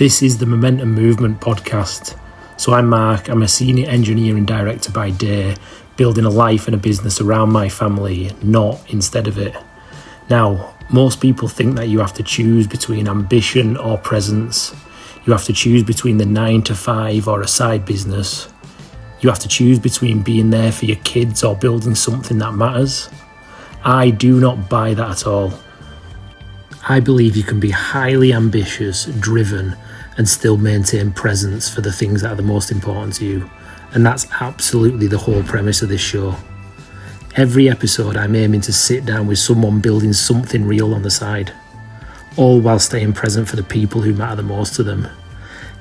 This is the Momentum Movement podcast. So I'm Marc, I'm a senior engineer and director by day, building a life and a business around my family, not instead of it. Now, most people think that you have to choose between ambition or presence. You have to choose between the 9 to 5 or a side business. You have to choose between being there for your kids or building something that matters. I do not buy that at all. I believe you can be highly ambitious, driven, and still maintain presence for the things that are the most important to you. And that's absolutely the whole premise of this show. Every episode I'm aiming to sit down with someone building something real on the side, all while staying present for the people who matter the most to them.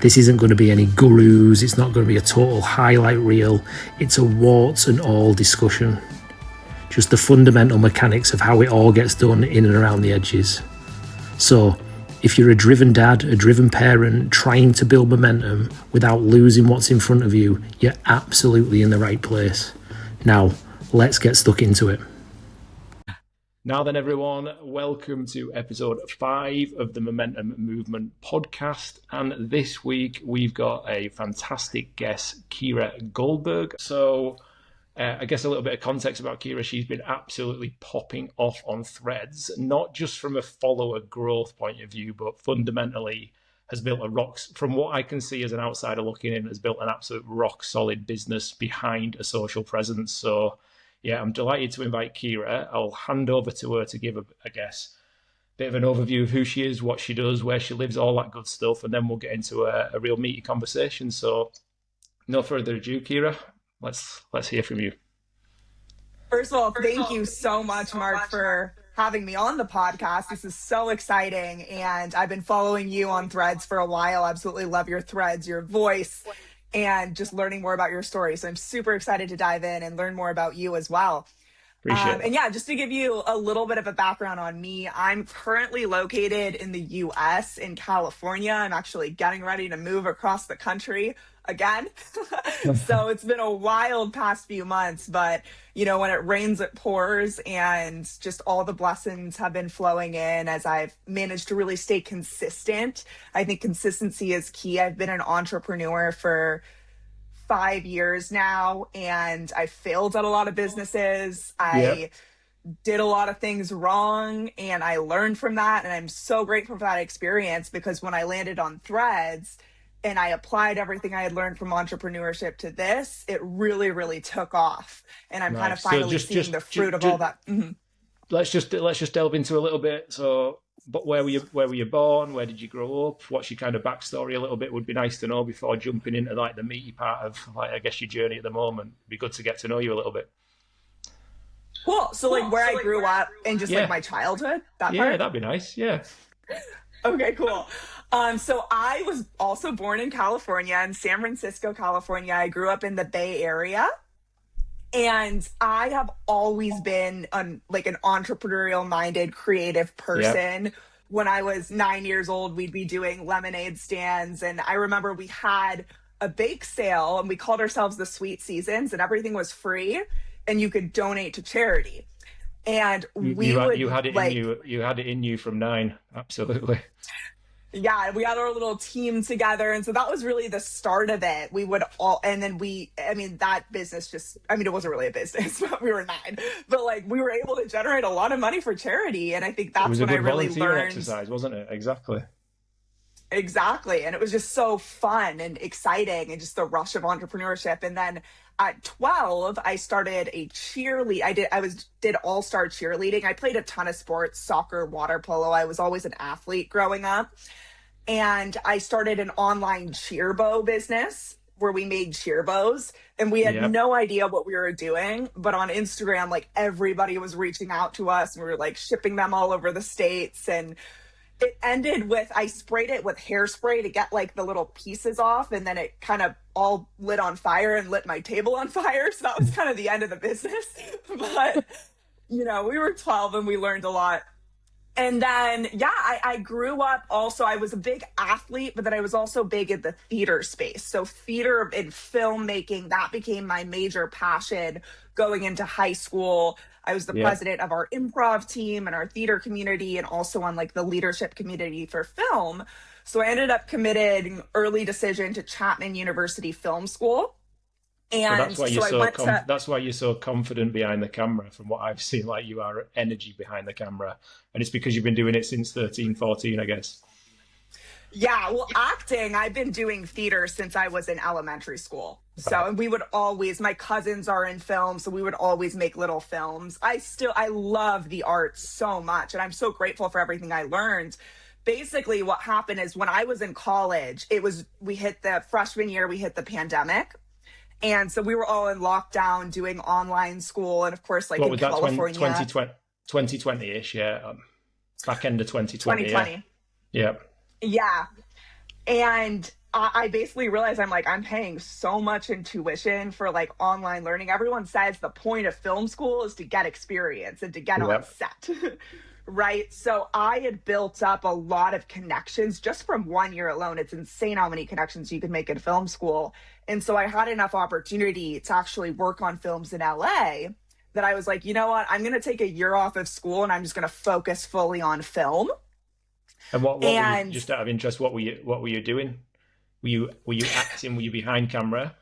This isn't going to be any gurus, it's not going to be a total highlight reel, it's a warts and all discussion. Just the fundamental mechanics of how it all gets done in and around the edges. So, if you're a driven dad, a driven parent, trying to build momentum without losing what's in front of you, you're absolutely in the right place. Now, let's get stuck into it. Now then, everyone, welcome to episode 5 of the Momentum Movement podcast. And this week, we've got a fantastic guest, Kira Goldberg. So, I guess a little bit of context about Kira. She's been absolutely popping off on Threads, not just from a follower growth point of view, but fundamentally has built from what I can see as an outsider looking in, has built an absolute rock solid business behind a social presence. So yeah, I'm delighted to invite Kira. I'll hand over to her to give a bit of an overview of who she is, what she does, where she lives, all that good stuff. And then we'll get into a real meaty conversation. So no further ado, Kira. Let's hear from you. First of all, thank you so much, Marc, for having me on the podcast. This is so exciting, and I've been following you on Threads for a while. Absolutely love your threads, your voice, and just learning more about your story. So I'm super excited to dive in and learn more about you as well. Appreciate it. And yeah, just to give you a little bit of a background on me, I'm currently located in the US, in California. I'm actually getting ready to move across the country again. So it's been a wild past few months, but you know, when it rains, it pours, and just all the blessings have been flowing in as I've managed to really stay consistent. I think consistency is key. I've been an entrepreneur for 5 years now, and I failed at a lot of businesses. I did a lot of things wrong, and I learned from that. And I'm so grateful for that experience, because when I landed on Threads and I applied everything I had learned from entrepreneurship to this, it really, really took off. And I'm kind of finally seeing the fruit of all that. Mm-hmm. Let's just delve into a little bit. So, but where were you born? Where did you grow up? What's your kind of backstory? A little bit would be nice to know before jumping into like the meaty part of I guess your journey at the moment. It'd be good to get to know you a little bit. Cool. So like where I grew up and just like my childhood. That part? That'd be nice. Yeah. Okay, cool. So I was also born in California, in San Francisco, California. I grew up in the Bay Area. And I have always been like an entrepreneurial minded, creative person. Yep. When I was 9 years old, we'd be doing lemonade stands. And I remember we had a bake sale and we called ourselves the Sweet Seasons, and everything was free and you could donate to charity. And you had it in you from 9. Absolutely. Yeah, we had our little team together. And so that was really the start of it. We would and then that business it wasn't really a business, but we were 9. But like we were able to generate a lot of money for charity. And I think that's when I really learned. Exercise, wasn't it? Exactly. And it was just so fun and exciting, and just the rush of entrepreneurship. And then at 12, I started a cheerlead. I did all-star cheerleading. I played a ton of sports, soccer, water polo. I was always an athlete growing up. And I started an online cheer bow business where we made cheer bows, and we had no idea what we were doing. But on Instagram, like everybody was reaching out to us, and we were like shipping them all over the States. And it ended with, I sprayed it with hairspray to get like the little pieces off, and then it kind of all lit on fire and lit my table on fire. So that was kind of the end of the business. But, you know, we were 12 and we learned a lot. And then, I grew up also, I was a big athlete, but then I was also big in the theater space. So theater and filmmaking, that became my major passion going into high school. I was the president of our improv team and our theater community, and also on like the leadership community for film. So I ended up committing early decision to Chapman University Film School. So And so I went to, that's why you're so confident behind the camera from what I've seen. Like you are energy behind the camera. And it's because you've been doing it since 13, 14, I guess. yeah, well, acting, I've been doing theater since I was in elementary school. So, Right. and we would always, my cousins are in film, so we would always make little films. I love the arts so much, and I'm so grateful for everything I learned. Basically, what happened is when I was in college, we hit the freshman year, we hit the pandemic. And so we were all in lockdown doing online school. And of course, like What in was that, California, 2020-ish, yeah. Back end of 2020, yeah. 2020. Yeah. Yeah. And I basically realized I'm paying so much in tuition for like online learning. Everyone says the point of film school is to get experience and to get on Yeah. set. Right. So I had built up a lot of connections just from 1 year alone. It's insane how many connections you can make in film school. And so I had enough opportunity to actually work on films in LA that I was like, you know what? I'm going to take a year off of school and I'm just going to focus fully on film. And what were you, And just out of interest, what were you doing? Were you acting? Were you behind camera?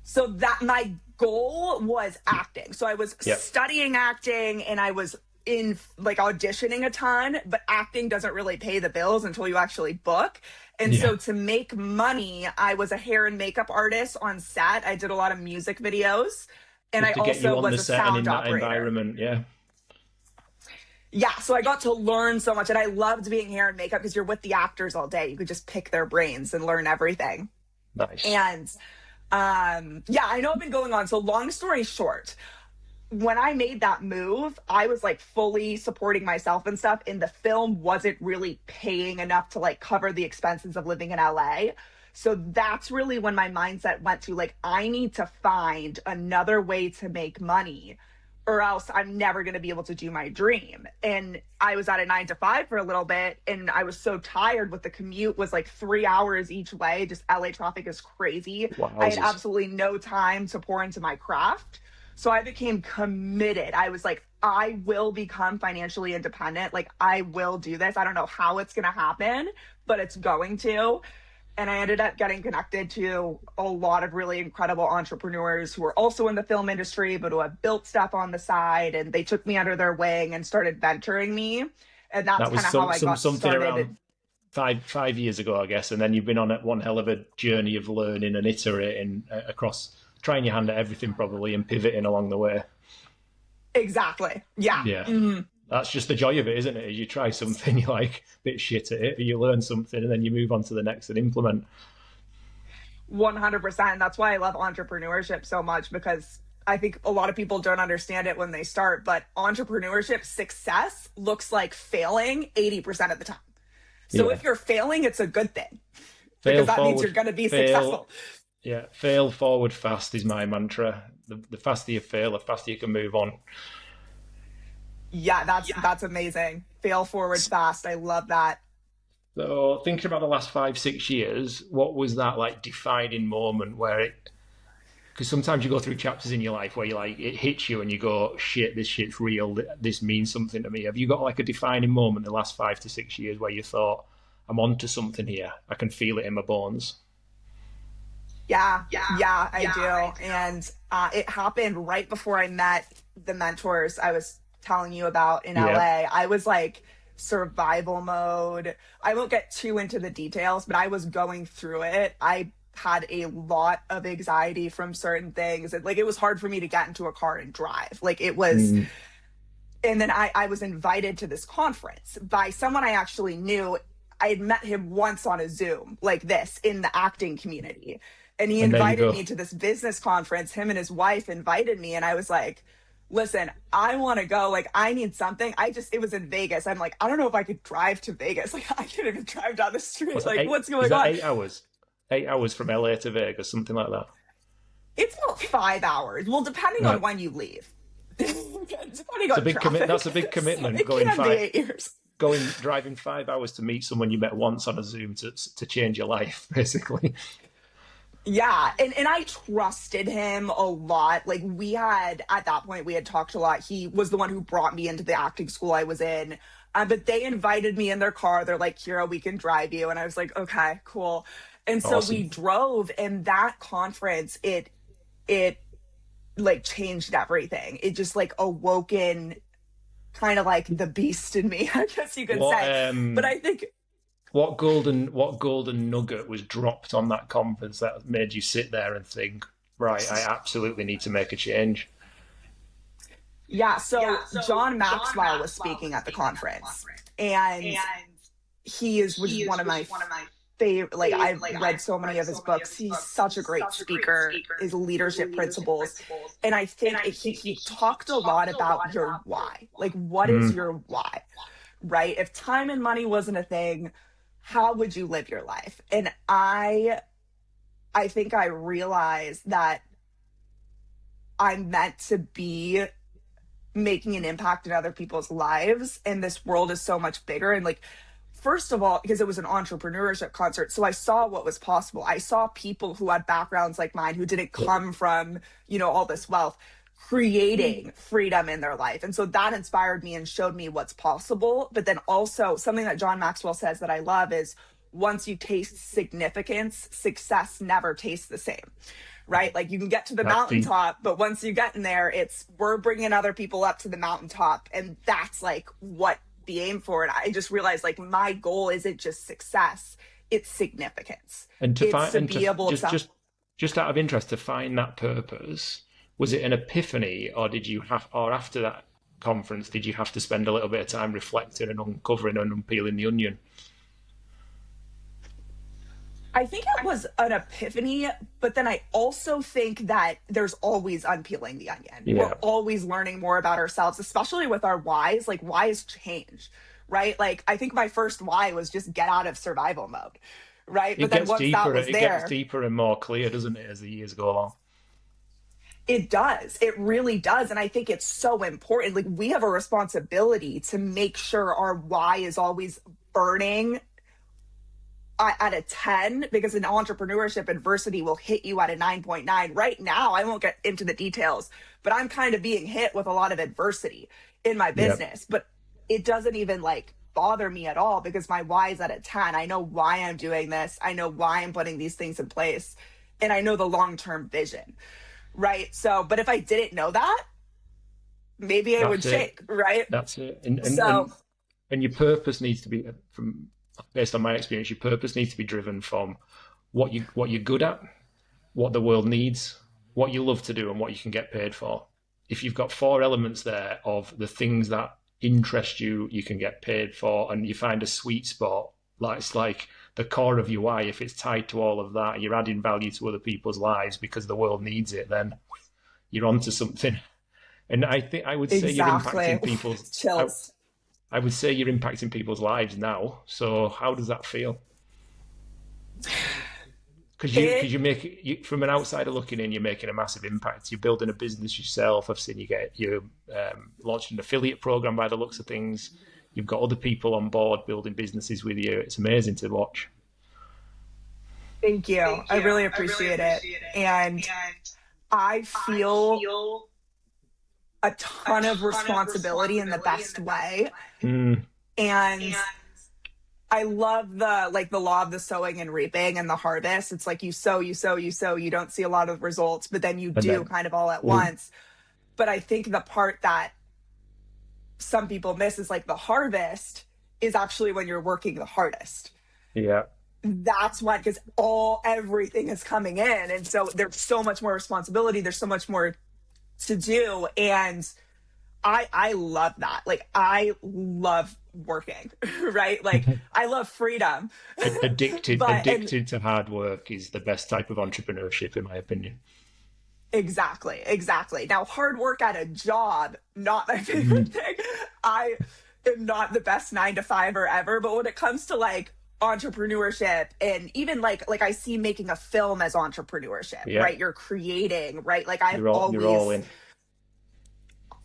so that my goal was acting. So I was Yeah. studying acting and I was in like auditioning a ton, but acting doesn't really pay the bills until you actually book. And Yeah. so to make money, I was a hair and makeup artist on set. I did a lot of music videos and I Just to get you also on was the a set and in sound that operator. environment, yeah. Yeah, so I got to learn so much and I loved being hair and makeup because you're with the actors all day. You could just pick their brains and learn everything. Nice. And yeah, I know I've been going on. So long story short, when I made that move, I was like fully supporting myself and stuff. And the film wasn't really paying enough to like cover the expenses of living in LA. So that's really when my mindset went to like, I need to find another way to make money or else I'm never going to be able to do my dream. And I was at a 9 to 5 for a little bit and I was so tired with the commute was like 3 hours each way. Just LA traffic is crazy. I had Wowzers. absolutely no time to pour into my craft. So I became committed. I was like, I will become financially independent. Like I will do this. I don't know how it's going to happen, but it's going to. And I ended up getting connected to a lot of really incredible entrepreneurs who are also in the film industry, but who have built stuff on the side. And they took me under their wing and started mentoring me. And that's That was kind of how I got something started. around five years ago, I guess. And then you've been on one hell of a journey of learning and iterating across, trying your hand at everything probably and pivoting along the way. Exactly. Yeah. Yeah. That's just the joy of it, isn't it? As you try something, you're like a bit shit at it, you learn something and then you move on to the next and implement. 100%. That's why I love entrepreneurship so much because I think a lot of people don't understand it when they start, but entrepreneurship success looks like failing 80% of the time. So Yeah. if you're failing, it's a good thing Fail because that means forward, you're going to be fail, successful. yeah, fail forward fast is my mantra. The faster you fail, the faster you can move on. Yeah, that's amazing. Fail forward fast. I love that. So thinking about the last 5, 6 years, what was that like defining moment where it, because sometimes you go through chapters in your life where you like, it hits you and you go, shit, this shit's real. This means something to me. Have you got like a defining moment in the last 5 to 6 years where you thought, I'm onto something here. I can feel it in my bones. Yeah, I do. And it happened right before I met the mentors I was telling you about in Yeah. LA. I was like survival mode. I won't get too into the details, but I was going through it. I had a lot of anxiety from certain things. Like it was hard for me to get into a car and drive. Like it was, and then I was invited to this conference by someone I actually knew. I had met him once on a Zoom like this in the acting community. And he And there you invited go. me to this business conference. Him and his wife invited me. And I was like, listen, I want to go. Like, I need something. It was in Vegas. I'm like, I don't know if I could drive to Vegas. Like, I can't even drive down the street. What's that, Like, what's is going that on? 8 hours? 8 hours from LA to Vegas, something like that. It's about 5 hours. Well, depending on Right. when you leave. Depending It's a on big traffic. that's a big So commitment. it can be 8 years. Driving 5 hours to meet someone you met once on a Zoom to change your life, basically. Yeah, and I trusted him a lot. Like at that point we had talked a lot. He was the one who brought me into the acting school I was in. But they invited me in their car. They're like, Kira, we can drive you. And I was like, okay, cool. And so we Awesome. drove, and that conference, it like changed everything. It just like awoken kind of like the beast in me, I guess you could What say. But I think what golden nugget was dropped on that conference that made you sit there and think, right, I absolutely need to make a change? yeah, so John Maxwell was speaking at the conference, and he is was one of my favorite. Like, I've read so many of his books. He's such a great speaker. His leadership principles, and I think he talked a lot about your why. Like, what is Mm, your why, right? If time and money wasn't a thing, how would you live your life? And I think I realized that I'm meant to be making an impact in other people's lives, and this world is so much bigger. And like, first of all, because it was an entrepreneurship concert, so I saw what was possible. I saw people who had backgrounds like mine, who didn't come from, all this wealth, creating freedom in their life. And so that inspired me and showed me what's possible. But then also, something that John Maxwell says that I love is, once you taste significance, success never tastes the same, right? Like, you can get to the that's deep. mountaintop, but once you get in there, we're bringing other people up to the mountaintop. And that's like what the aim for it. I just realized, like, my goal isn't just success, it's significance. And to It's find to and be to able to, just out of interest, to find that purpose, was it an epiphany, or after that conference, did you have to spend a little bit of time reflecting and uncovering and unpeeling the onion? I think it was an epiphany, but then I also think that there's always unpeeling the onion. We're Yeah. always learning more about ourselves, especially with our whys. Like, whys change, right? Like, I think my first why was just get out of survival mode, right? It But then gets once that deeper. was It gets there, deeper and more clear, doesn't it, as the years go along? it does. It really does. And I think it's so important. Like, we have a responsibility to make sure our why is always burning at a 10, because in entrepreneurship, adversity will hit you at a 9.9. Right now, I won't get into the details, but I'm kind of being hit with a lot of adversity in my Yeah, business. But it doesn't even like bother me at all, because my why is at a 10. I know why I'm doing this. I know why I'm putting these things in place. And I know the long-term vision, right? So, but if I didn't know that, maybe I would that's it. shake, right? That's it. And and So, and and your purpose needs to be from based on my experience. Your purpose needs to be driven from what you're good at, what the world needs, what you love to do, and what you can get paid for. If you've got four elements there of the things that interest you, you can get paid for, and you find a sweet spot, like it's like the core of your why. If it's tied to all of that, you're adding value to other people's lives because the world needs it, then you're onto something. And I think I would say you're exactly. impacting people's. I, Chills. I would say you're impacting people's lives now. So how does that feel? Because It you from an outsider looking in, you're making a massive impact. You're building a business yourself. I've seen you launched an affiliate program by the looks of things. You've got other people on board building businesses with you. It's amazing to watch. Thank you. I really appreciate it. And I feel a ton of responsibility in the best way. Mm, And I love the law of the sowing and reaping and the harvest. It's like, you sow, you sow, you sow, you don't see a lot of results, but then you and do then, kind of all at ooh, once. But I think the part that some people miss is like the harvest is actually when you're working the hardest. yeah, That's what, because everything is coming in, and so there's so much more responsibility, there's so much more to do. And I love that. Like, I love working, right? Like, I love freedom. addicted But and addicted to hard work is the best type of entrepreneurship, in my opinion. exactly. Now, hard work at a job, not my favorite Mm, thing. I am not the best 9 to 5 ever, but when it comes to like entrepreneurship, and even like I see making a film as entrepreneurship, yeah, right? You're creating, right? Like, I've you're all always in.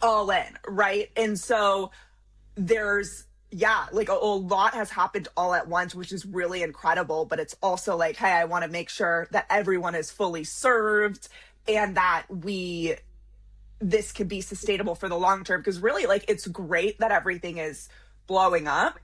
all in, right? And so there's, yeah, like a lot has happened all at once, which is really incredible. But it's also like, hey, I want to make sure that everyone is fully served, and that this can be sustainable for the long term. Because really, like, it's great that everything is blowing up.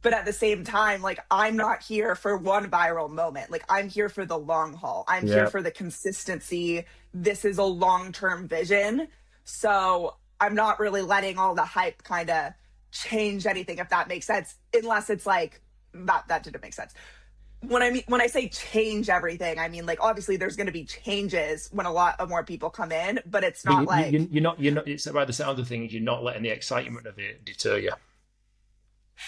But at the same time, like, I'm not here for one viral moment. Like, I'm here for the long haul. I'm here Yeah. for the consistency. This is a long-term vision. So I'm not really letting all the hype kind of change anything, if that makes sense, unless it's like, that didn't make sense. When I say change everything, I mean, like, obviously there's going to be changes when a lot of more people come in, but it's not like, You're not, it's by the sound of things, you're not letting the excitement of it deter you.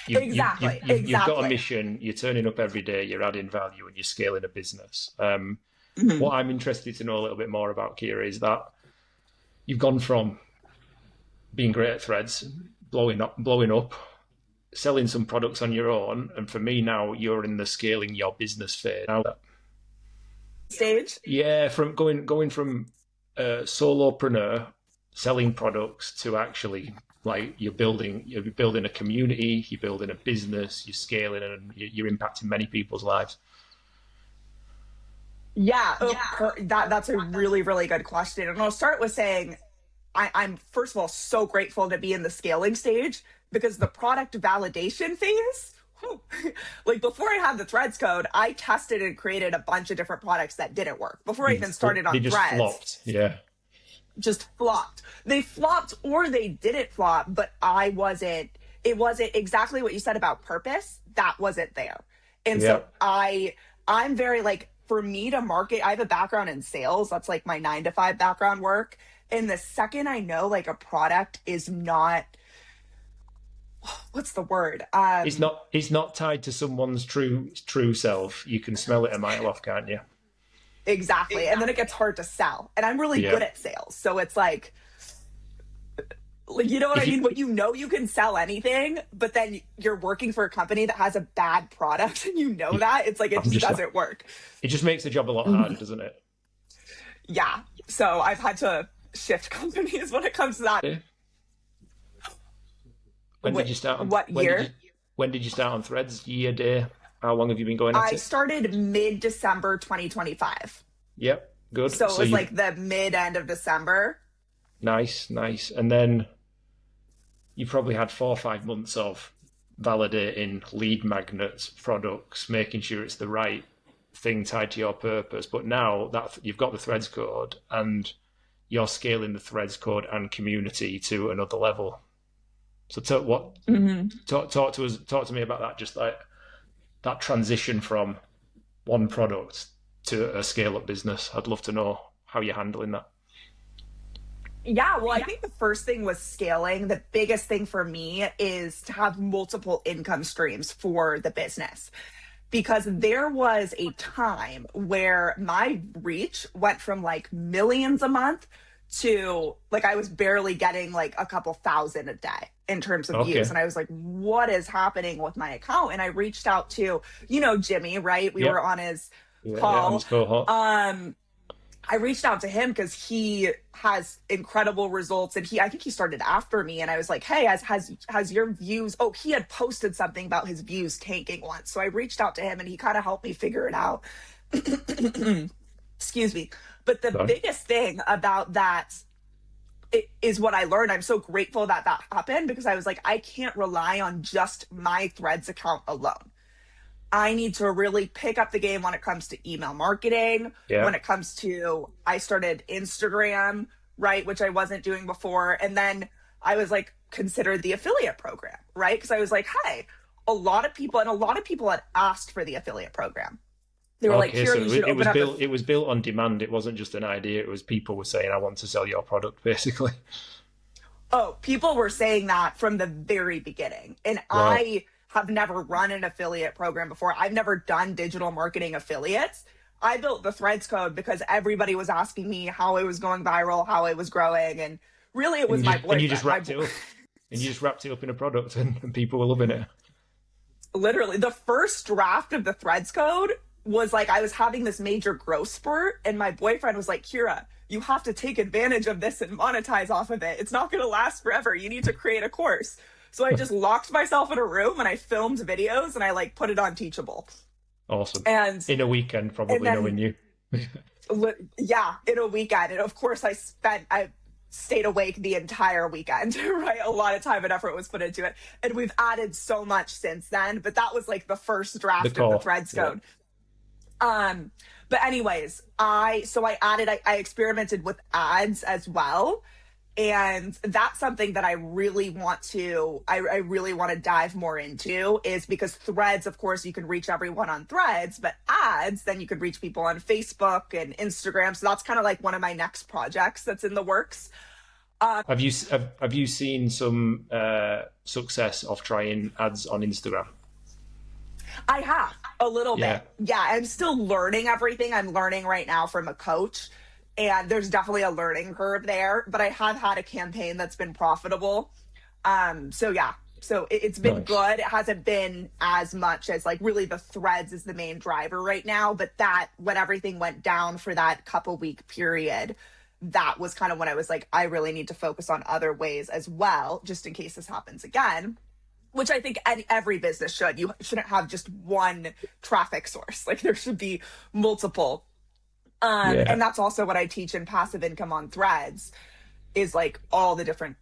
exactly. You've got a mission, you're turning up every day, you're adding value, and you're scaling a business. What I'm interested to know a little bit more about, Kira, is that you've gone from being great at threads, blowing up, selling some products on your own, and for me now, you're in the scaling your business phase. Now, Stage. yeah, from going from solopreneur selling products to actually, like, you're building a community, you're building a business, you're scaling, and you're impacting many people's lives. Yeah, that's a really, really good question. And I'll start with saying I'm first of all so grateful to be in the scaling stage, because the product validation phase, whew, like, before I had the Threads code, I tested and created a bunch of different products that didn't work before I even started on They just Threads. flopped. Yeah. Just flopped. They flopped or they didn't flop, but it wasn't exactly what you said about purpose. That wasn't there. And so I'm very, like, for me to market, I have a background in sales. That's like my 9-to-5 background work. And the second I know, like, a product is not, what's the word? It's not tied to someone's true self. You can smell it a mile off, can't you? Exactly. And then it gets hard to sell. And I'm really good at sales. So it's like, you know what I mean? When you know you can sell anything, but then you're working for a company that has a bad product and you know that, it's like, it just doesn't work. It just makes the job a lot harder, doesn't it? Yeah. So I've had to shift companies when it comes to that. When did you start? What year? When did you start on Threads? Year, day? How long have you been going at it? I started mid-December 2025. Yep, good. So it was like the mid-end of December. Nice. And then you probably had 4 or 5 months of validating lead magnets, products, making sure it's the right thing tied to your purpose. But now that you've got the Threads code and you're scaling the Threads code and community to another level. So talk to me about that, just like that transition from one product to a scale-up business. I'd love to know how you're handling that. Yeah, well, I think the first thing was scaling. The biggest thing for me is to have multiple income streams for the business, because there was a time where my reach went from like millions a month to, like, I was barely getting like a couple thousand a day in terms of views. And I was like, what is happening with my account? And I reached out to, Jimmy, right? We were on his call. I reached out to him because he has incredible results, and I think he started after me, and I was like, hey, has your views, he had posted something about his views tanking once. So I reached out to him and he kind of helped me figure it out. Excuse me. But the biggest thing about that is what I learned. I'm so grateful that happened, because I was like, I can't rely on just my Threads account alone. I need to really pick up the game when it comes to email marketing, when it comes to, I started Instagram, right, which I wasn't doing before. And then I was like, considered the affiliate program, right? Because I was like, hey, a lot of people had asked for the affiliate program. They were like, here, so you should open up. It was built on demand. It wasn't just an idea. It was people were saying, I want to sell your product, basically. Oh, people were saying that from the very beginning. And I have never run an affiliate program before. I've never done digital marketing affiliates. I built the Threads code because everybody was asking me how it was going viral, how it was growing. And really it was my boyfriend. And you just wrapped it up. And you just wrapped it up in a product, and people were loving it. Literally, the first draft of the Threads code was like, I was having this major growth spurt, and my boyfriend was like, Kira, you have to take advantage of this and monetize off of it. It's not going to last forever. You need to create a course. So I just locked myself in a room and I filmed videos and I like put it on Teachable. Awesome. And in a weekend, probably knowing you. Yeah, in a weekend. And of course I stayed awake the entire weekend, right? A lot of time and effort was put into it. And we've added so much since then, but that was like the first The draft of the core. Threads Yeah. code. But anyways, I experimented with ads as well. And that's something that I really want to dive more into, is because Threads, of course, you can reach everyone on Threads, but ads, then you could reach people on Facebook and Instagram. So that's kind of like one of my next projects that's in the works. Have you seen some success of trying ads on Instagram? I have a little Yeah. bit. Yeah, I'm still learning everything. I'm learning right now from a coach, and there's definitely a learning curve there, but I have had a campaign that's been profitable. So yeah, it's been Nice. good. It hasn't been as much as like really the Threads is the main driver right now, but that when everything went down for that couple week period, that was kind of when I was like, I really need to focus on other ways as well, just in case this happens again, which I think every business should. You shouldn't have just one traffic source. Like there should be multiple. Yeah. And that's also what I teach in passive income on Threads, is like all the different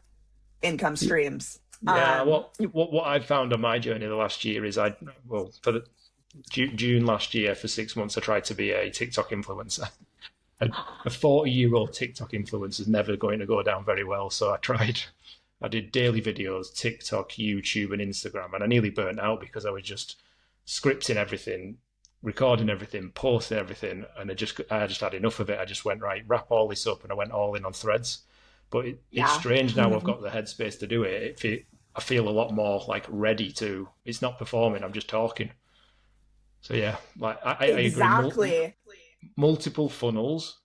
income streams. Yeah, what I've found on my journey the last year is for the June last year for 6 months I tried to be a TikTok influencer. A 40-year-old TikTok influencer is never going to go down very well. So I did daily videos, TikTok, YouTube, and Instagram, and I nearly burnt out because I was just scripting everything, recording everything, posting everything, and I just had enough of it. I just went, right, wrap all this up, and I went all in on Threads. But it's Yeah. strange now I've got the headspace to do it. I feel a lot more like ready to. It's not performing. I'm just talking. So yeah, like I agree. Exactly. Multiple funnels.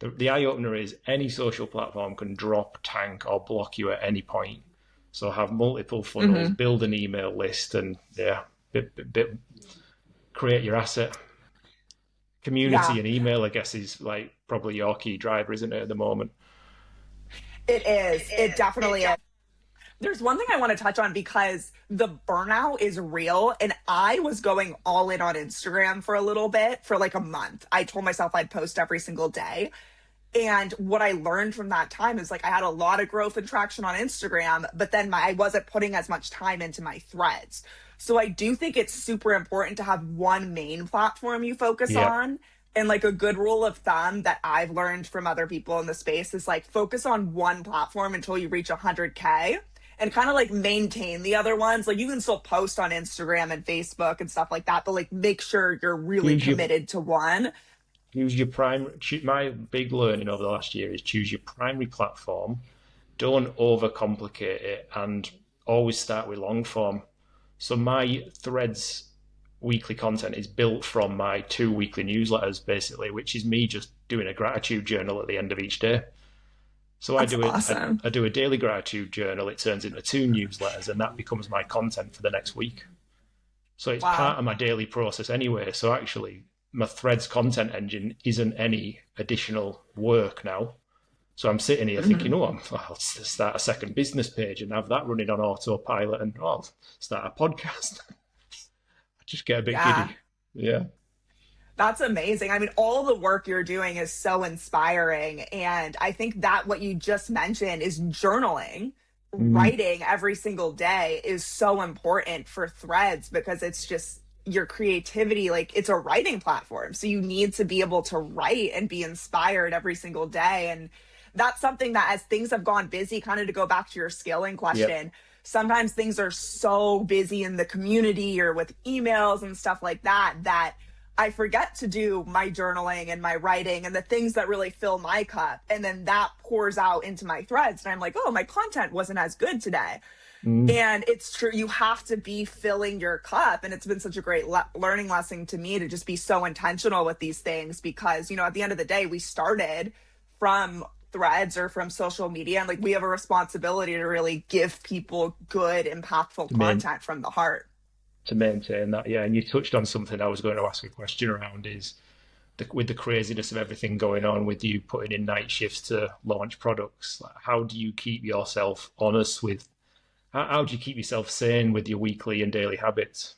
The eye opener is any social platform can drop, tank, or block you at any point. So have multiple funnels, build an email list, and yeah, create your asset. Community Yeah, and email, I guess, is like probably your key driver, isn't it, at the moment? it is. It definitely is. There's one thing I want to touch on because the burnout is real. And I was going all in on Instagram for a little bit, for like a month. I told myself I'd post every single day. And what I learned from that time is like I had a lot of growth and traction on Instagram, but then I wasn't putting as much time into my Threads. So I do think it's super important to have one main platform you focus Yeah. on. And like a good rule of thumb that I've learned from other people in the space is like focus on one platform until you reach 100K, and kind of like maintain the other ones. Like you can still post on Instagram and Facebook and stuff like that, but like make sure you're really Choose your committed to one. choose your prime. My big learning over the last year is choose your primary platform. Don't overcomplicate it, and always start with long form. So my Threads weekly content is built from my 2 weekly newsletters, basically, which is me just doing a gratitude journal at the end of each day. So I That's do it. awesome. I do a daily gratitude journal. It turns into 2 newsletters, and that becomes my content for the next week. So it's part Wow. of my daily process anyway. So actually, my Threads content engine isn't any additional work now. So I'm sitting here thinking, I'll start a second business page and have that running on autopilot, and I'll start a podcast. I just get a bit Yeah. giddy. Yeah. That's amazing. I mean, all the work you're doing is so inspiring. And I think that what you just mentioned is journaling, Mm, writing every single day is so important for Threads, because it's just your creativity. Like it's a writing platform. So you need to be able to write and be inspired every single day. And that's something that as things have gone busy, kind of to go back to your scaling yep. question, sometimes things are so busy in the community or with emails and stuff like that, that I forget to do my journaling and my writing and the things that really fill my cup. And then that pours out into my Threads. And I'm like, oh, my content wasn't as good today. Mm, And it's true. You have to be filling your cup. And it's been such a great learning lesson to me to just be so intentional with these things, because, at the end of the day, we started from Threads or from social media. And like we have a responsibility to really give people good, impactful to main, content from the heart. to maintain that, yeah. And you touched on something I was going to ask a question around is with the craziness of everything going on, with you putting in night shifts to launch products. Like, how do you keep yourself honest with? How do you keep yourself sane with your weekly and daily habits?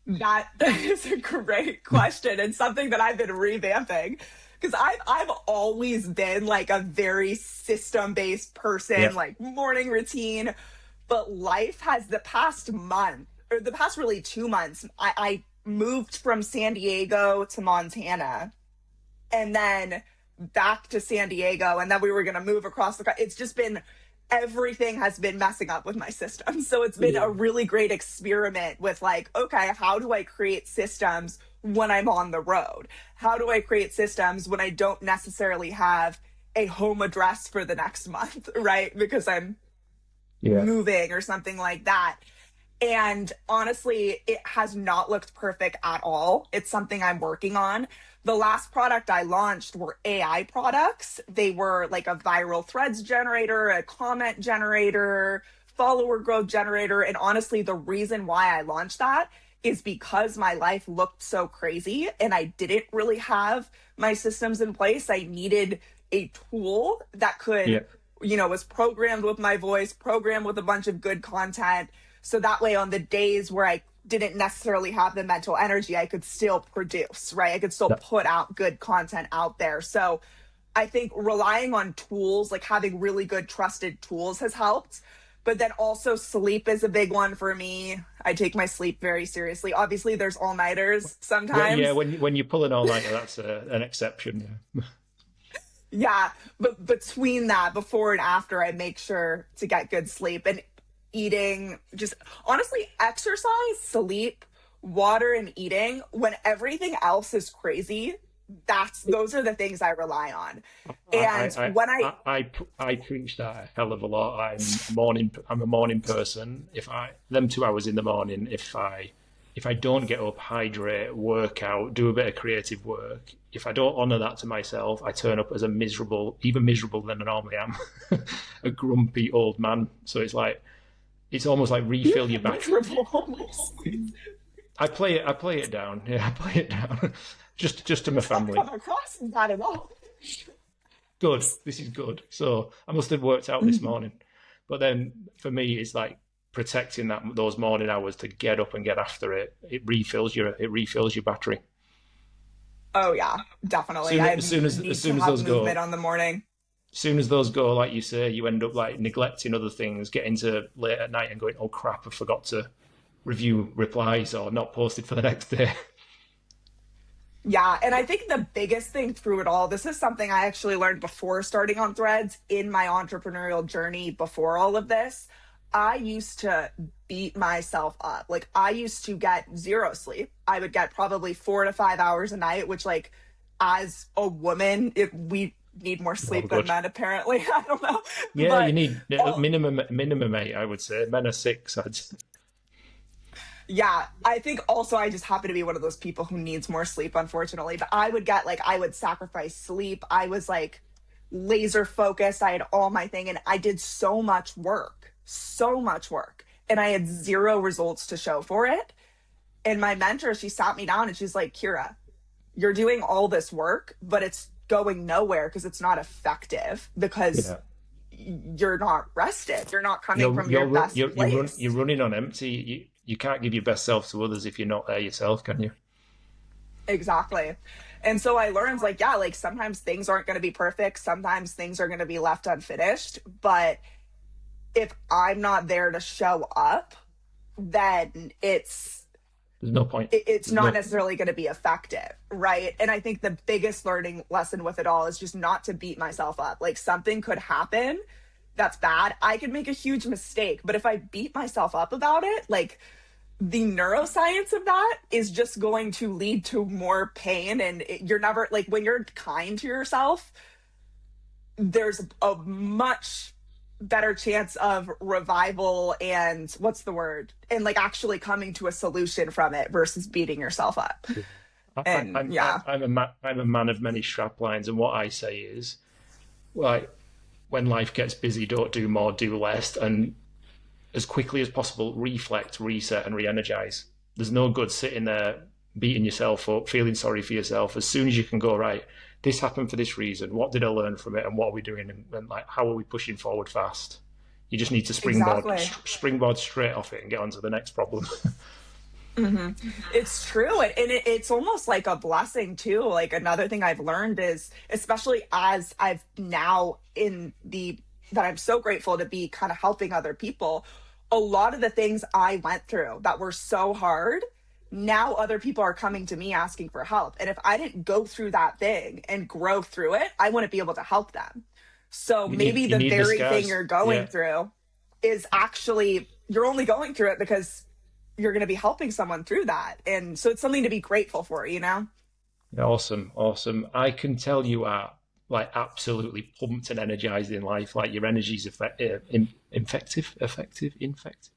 That is a great question, and something that I've been revamping, because I've always been like a very system based person, Yeah. like morning routine. But life has the past month, or the past really 2 months, I moved from San Diego to Montana, and then back to San Diego, and then we were going to move across it's just been, everything has been messing up with my system. So it's been Yeah. a really great experiment with like, okay, how do I create systems when I'm on the road? How do I create systems when I don't necessarily have a home address for the next month, right? Because I'm Yeah. moving or something like that. And honestly, it has not looked perfect at all. It's something I'm working on. The last product I launched were AI products. They were like a viral threads generator, a comment generator, follower growth generator. And honestly, the reason why I launched that is because my life looked so crazy and I didn't really have my systems in place. I needed a tool that Yeah. could, was programmed with my voice, programmed with a bunch of good content. So that way, on the days where I didn't necessarily have the mental energy, I could still produce, right? I could still That- put out good content out there. So I think relying on tools, like having really good trusted tools, has helped. But then also sleep is a big one for me. I take my sleep very seriously. Obviously, there's all-nighters Yeah. sometimes. When you pull an all-nighter, that's an exception. Yeah. Yeah, but between that, before and after, I make sure to get good sleep and eating, just honestly, exercise, sleep, water, and eating. When everything else is crazy, those are the things I rely on. And when I preach that a hell of a lot. I'm a morning person. If I them 2 hours in the morning, if I don't get up, hydrate, work out, do a bit of creative work, if I don't honour that to myself, I turn up as even miserable than I normally am, a grumpy old man. So it's almost like refill your battery. I play it down. Yeah, I play it down. just to my family. come across that at all. Good. This is good. So I must have worked out this morning. But then for me, it's like protecting those morning hours to get up and get after it. It refills your battery. Oh yeah, definitely. As soon as those go, movement on the morning. as soon as those go, like you say, you end up like neglecting other things, getting to late at night and going, oh crap, I forgot to review replies or not posted for the next day. Yeah, and I think the biggest thing through it all, this is something I actually learned before starting on Threads in my entrepreneurial journey before all of this. I used to beat myself up. Like I used to get zero sleep. I would get probably 4 to 5 hours a night, which like as a woman, we need more sleep than men apparently. I don't know. Yeah, but you need minimum 8, I would say. Men are 6. Yeah, I think also I just happen to be one of those people who needs more sleep, unfortunately. But I would sacrifice sleep. I was like laser focused. I had all my thing and I did so much work, and I had zero results to show for it. And my mentor, she sat me down and she's like, Kira, you're doing all this work, but it's going nowhere because it's not effective because you're not rested. You're not coming from your best place. You're running on empty. You can't give your best self to others if you're not there yourself, can you? Exactly. And so I learned like sometimes things aren't going to be perfect. Sometimes things are going to be left unfinished. But if I'm not there to show up, then there's no point. It's not necessarily going to be effective, right? And I think the biggest learning lesson with it all is just not to beat myself up. Like something could happen that's bad. I could make a huge mistake, but if I beat myself up about it, like the neuroscience of that is just going to lead to more pain. And you're never like, when you're kind to yourself, there's a much better chance of revival and and like actually coming to a solution from it versus beating yourself up. I'm a man of many strap lines, and what I say is, like, when life gets busy, don't do more, do less, and as quickly as possible, reflect, reset, and re-energize. There's no good sitting there beating yourself up, feeling sorry for yourself. As soon as you can go, right, this happened for this reason. What did I learn from it, and what are we doing, and like, how are we pushing forward fast? You just need to springboard straight off it and get onto the next problem. hmm It's true. It's almost like a blessing too. Like another thing I've learned is, especially as I've now in the, that I'm so grateful to be kind of helping other people. A lot of the things I went through that were so hard, now other people are coming to me asking for help. And if I didn't go through that thing and grow through it, I wouldn't be able to help them. So maybe You the need the very thing scars. you're going Yeah. through is actually, you're only going through it because you're going to be helping someone through that. And so it's something to be grateful for, you know? Awesome, awesome. I can tell you are like absolutely pumped and energized in life. Like your energy's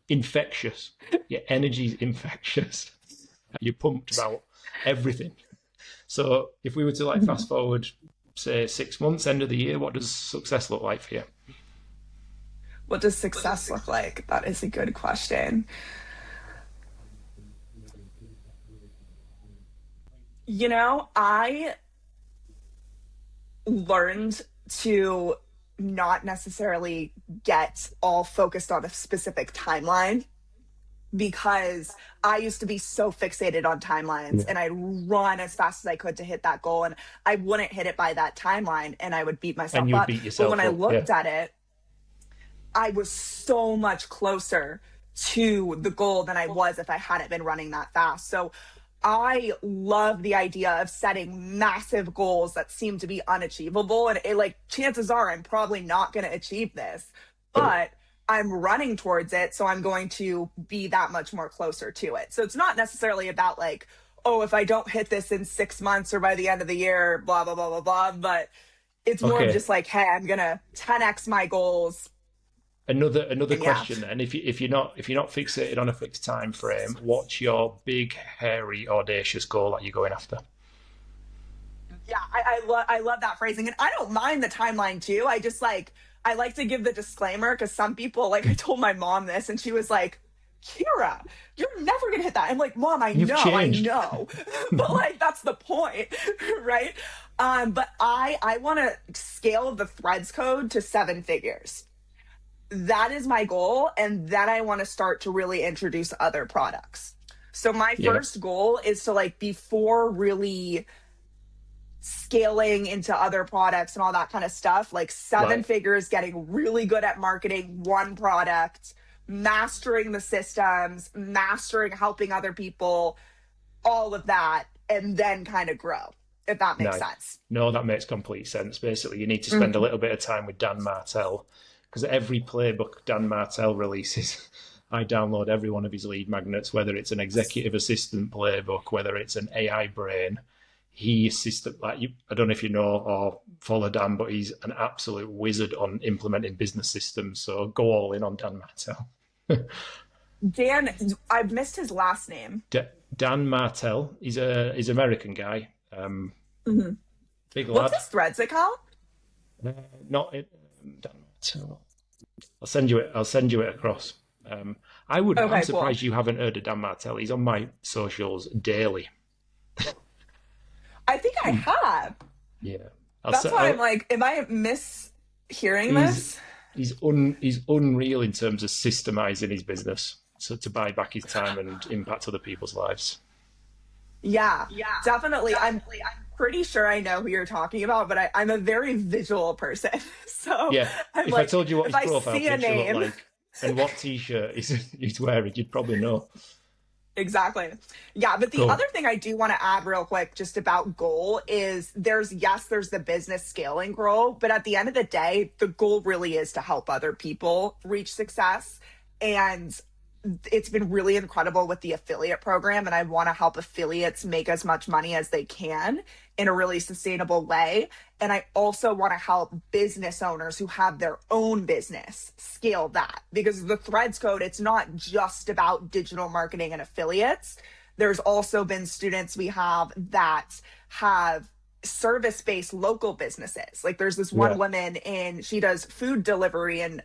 infectious. Your energy's infectious. You're pumped about everything. So if we were to like fast forward, say 6 months, end of the year, what does success look like for you? What does success look like? That is a good question. You know, I learned to not necessarily get all focused on a specific timeline because I used to be so fixated on timelines Yeah. and I'd run as fast as I could to hit that goal and I wouldn't hit it by that timeline and I would beat And myself you would up. beat But when yourself I up. Yeah. looked at it, I was so much closer to the goal than I was if I hadn't been running that fast. So I love the idea of setting massive goals that seem to be unachievable. And like, chances are I'm probably not going to achieve this, but I'm running towards it. So I'm going to be that much more closer to it. So it's not necessarily about like, oh, if I don't hit this in 6 months or by the end of the year, blah, blah, blah, blah, blah. But it's more of Okay. just like, hey, I'm going to 10x my goals. Another And yeah, question then. If you're not fixated on a fixed time frame, what's your big, hairy, audacious goal that you're going after? yeah, I love that phrasing, and I don't mind the timeline too. I just like I like to give the disclaimer because some people like I told my mom this, and she was like, "Kira, you're never gonna hit that." I'm like, "Mom, You've I changed. know," but like that's the point, right? But I want to scale the Threads code to 7 figures. That is my goal, and then I want to start to really introduce other products. So my Yeah. first goal is to like before really scaling into other products and all that kind of stuff, like seven Right. figures, getting really good at marketing one product, mastering the systems, mastering helping other people, all of that, and then kind of grow, if that makes Nice. sense. No, that makes complete sense. Basically, you need to spend a Mhm. little bit of time with Dan Martell because every playbook Dan Martell releases, I download every one of his lead magnets, whether it's an executive assistant playbook, whether it's an AI brain. He system like you. I don't know if you know or follow Dan, but he's an absolute wizard on implementing business systems. So go all in on Dan Martell. Dan, I've missed his last name. Dan Martell. He's an American guy. Mhm. Big What's lad. his Threads account? Not it. Dan Martell. I'll send you it. I'll send you it across. Um, I'm Okay, cool. surprised you haven't heard of Dan Martell. He's on my socials daily. I think I have. Yeah. That's why I'm I'll like, am I mishearing he's this? he's unreal in terms of systemizing his business. So to buy back his time and impact other people's lives. Yeah, definitely. I'm pretty sure I know who you're talking about, but I'm a very visual person. So Yeah. I'm If I like, told you what if his I profile see a picture looked name, like and what t-shirt he's wearing, you'd probably know. exactly. Yeah, but the other Cool. thing I do want to add real quick just about goal is there's the business scaling goal, but at the end of the day, the goal really is to help other people reach success. And it's been really incredible with the affiliate program, and I want to help affiliates make as much money as they can in a really sustainable way. And I also want to help business owners who have their own business scale that, because the Threads code, it's not just about digital marketing and affiliates. There's also been students we have that have service-based local businesses. Like there's this one Yeah. woman and she does food delivery and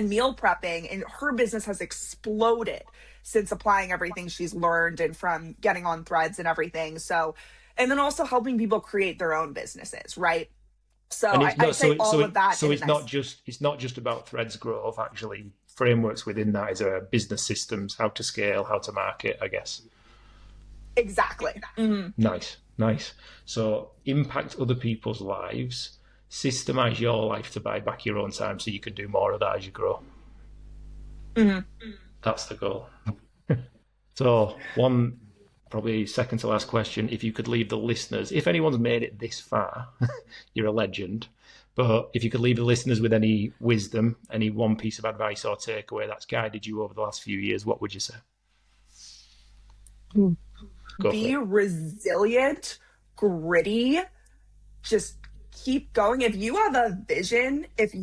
meal prepping, and her business has exploded since applying everything she's learned and from getting on Threads and everything. So, and then also helping people create their own businesses, right? So And it's I not say all of that so in a it's not nice. just about Threads growth. Actually, frameworks within that? Is there business systems, how to scale, how to market, I guess? Exactly. Mm-hmm. Nice. So impact other people's lives, systemize your life to buy back your own time so you can do more of that as you grow. Mm-hmm. That's the goal. So one probably second to last question, if you could leave the listeners, if anyone's made it this far, you're a legend. But if you could leave the listeners with any wisdom, any one piece of advice or takeaway that's guided you over the last few years, what would you say? Go Be for it. resilient, gritty, just keep going. If you have a vision, if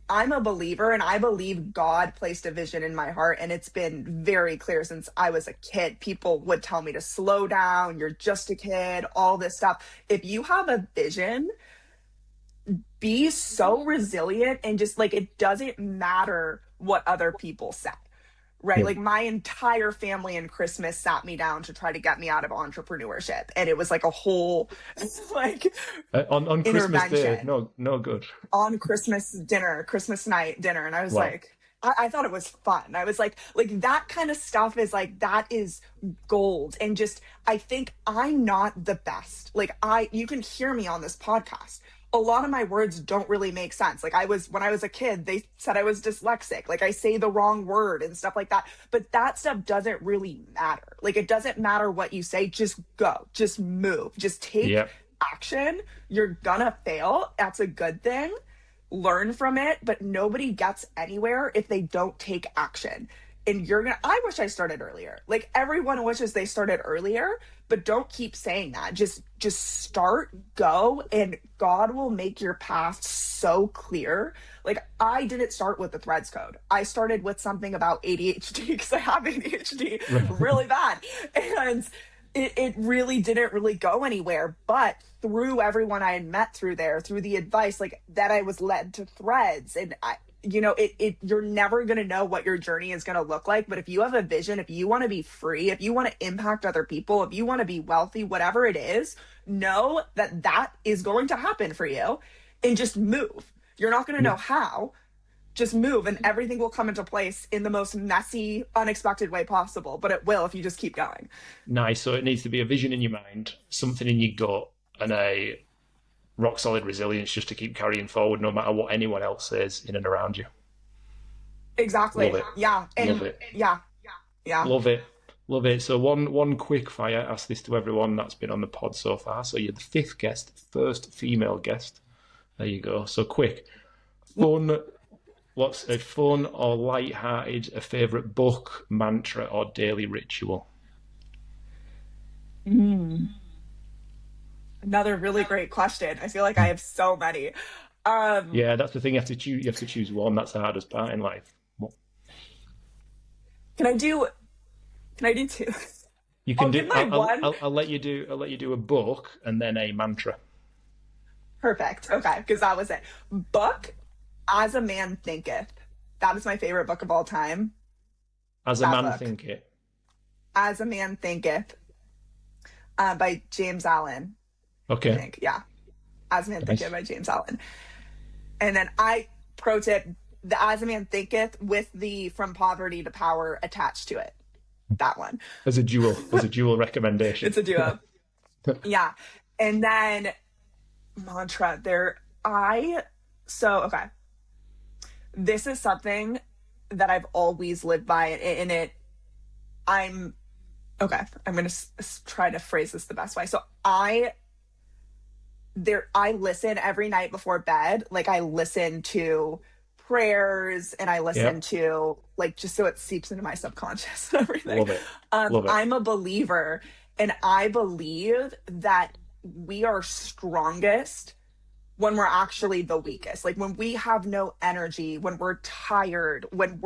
I'm a believer and I believe God placed a vision in my heart, and it's been very clear since I was a kid. People would tell me to slow down, you're just a kid, all this stuff. If you have a vision, be so resilient and just like, it doesn't matter what other people say. Right. Yeah. Like my entire family in Christmas sat me down to try to get me out of entrepreneurship. And it was like a whole like on Christmas Day, intervention no good. on Christmas night dinner. And I was Wow. like, I thought it was fun. I was like that kind of stuff is like, that is gold. And just, I think I'm not the best. Like you can hear me on this podcast. A lot of my words don't really make sense. Like when I was a kid, they said I was dyslexic. Like I say the wrong word and stuff like that. But that stuff doesn't really matter. Like it doesn't matter what you say. Just go, just move, just take action. You're gonna fail. That's a good thing. Learn from it, but nobody gets anywhere if they don't take action. And I wish I started earlier. Like everyone wishes they started earlier, but don't keep saying that. Just start, go, and God will make your path so clear. Like I didn't start with the Threads code. I started with something about ADHD because I have ADHD really bad. And it really didn't really go anywhere. But through everyone I had met through the advice, like that, I was led to Threads. And you're never going to know what your journey is going to look like. But if you have a vision, if you want to be free, if you want to impact other people, if you want to be wealthy, whatever it is, know that is going to happen for you, and just move. You're not going to know how. Just move, and everything will come into place in the most messy, unexpected way possible. But it will if you just keep going. Nice. So it needs to be a vision in your mind, something in your gut, and a rock solid resilience just to keep carrying forward no matter what anyone else says in and around you. Exactly. Love it. Yeah. And Love it. Yeah. Love it. So one quick fire, ask this to everyone that's been on the pod so far. So you're the fifth guest, first female guest. There you go. So quick. What's a fun or light-hearted, a favourite book, mantra, or daily ritual? Another really great question. I feel like I have so many. Yeah, that's the thing. You have to choose one. That's the hardest part in life. Can I do two? You can do. Give my one. I'll let you do a book and then a mantra. Perfect. Okay, because that was it. Book, As a Man Thinketh. That is my favorite book of all time. As a Man Thinketh. As a Man Thinketh, by James Allen. Okay. I think, yeah. As a Man Thinketh by James Allen. And then pro tip, the As a Man Thinketh with the From Poverty to Power attached to it. That one. As a dual recommendation. It's a duo. Yeah. And then mantra okay. This is something that I've always lived by, and I'm going to try to phrase this the best way. So I listen every night before bed. Like I listen to prayers and I listen to like, just so it seeps into my subconscious and everything. Love it. I'm a believer, and I believe that we are strongest when we're actually the weakest. Like when we have no energy, when we're tired, when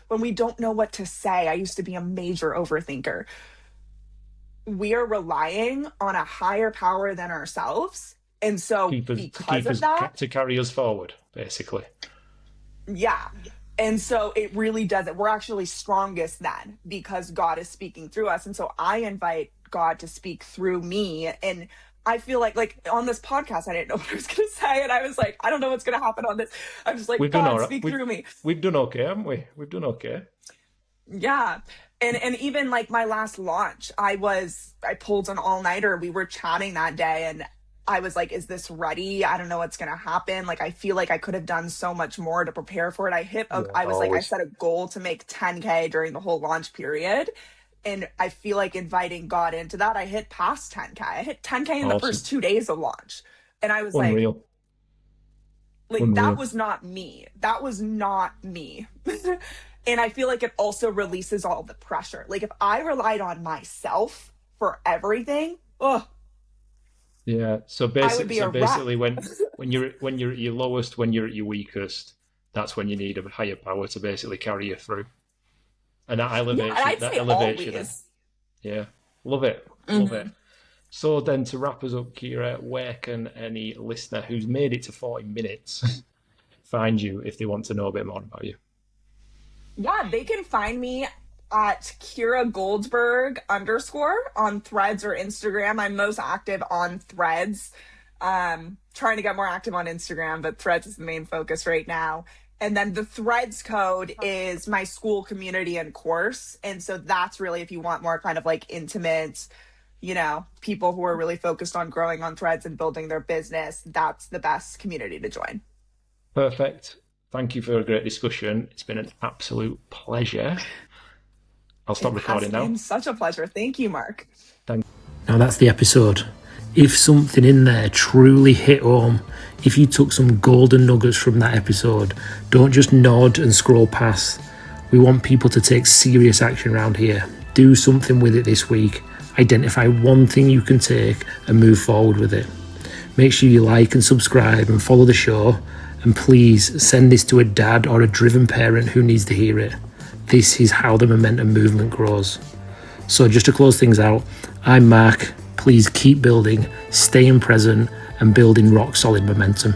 we don't know what to say. I used to be a major overthinker. We are relying on a higher power than ourselves. And so to carry us forward, basically. Yeah. And so it really doesn't. We're actually strongest then because God is speaking through us. And so I invite God to speak through me. And I feel like on this podcast, I didn't know what I was going to say. And I was like, I don't know what's going to happen on this. I'm just like, We've done all God, right. speak through me. We've done okay, haven't we? We've done okay. Yeah. And even like my last launch, I pulled an all-nighter. We were chatting that day and I was like, is this ready? I don't know what's gonna happen. Like I feel like I could have done so much more to prepare for it. Yeah, I was like, I always. set a goal to make 10K during the whole launch period. And I feel like inviting God into that, I hit past 10K. I hit 10K in the Awesome. first 2 days of launch. And I was Unreal. like that Unreal. was not me. That was not me. And I feel like it also releases all the pressure. Like if I relied on myself for everything, oh, Yeah. So I would basically, be a wreck. when you're at your lowest, when you're at your weakest, that's when you need a higher power to basically carry you through, and that Yeah, and elevates you. I'd That say elevates you then. always. Yeah. Love it. Love it. Hmm. So then, to wrap us up, Kira, where can any listener who's made it to 40 minutes find you if they want to know a bit more about you? Yeah, they can find me at Kira Goldberg underscore on Threads or Instagram. I'm most active on Threads. Trying to get more active on Instagram, but Threads is the main focus right now. And then the Threads code is my school community and course. And so that's really if you want more kind of like intimate, people who are really focused on growing on Threads and building their business, that's the best community to join. Perfect. Thank you for a great discussion. It's been an absolute pleasure. I'll It stop has recording now. been such a pleasure. Thank you, Mark. Thank Now that's the episode. If something in there truly hit home, if you took some golden nuggets from that episode, don't just nod and scroll past. We want people to take serious action around here. Do something with it this week. Identify one thing you can take and move forward with it. Make sure you like and subscribe and follow the show. And please send this to a dad or a driven parent who needs to hear it. This is how the momentum movement grows. So just to close things out, I'm Marc. Please keep building, staying present, and building rock solid momentum.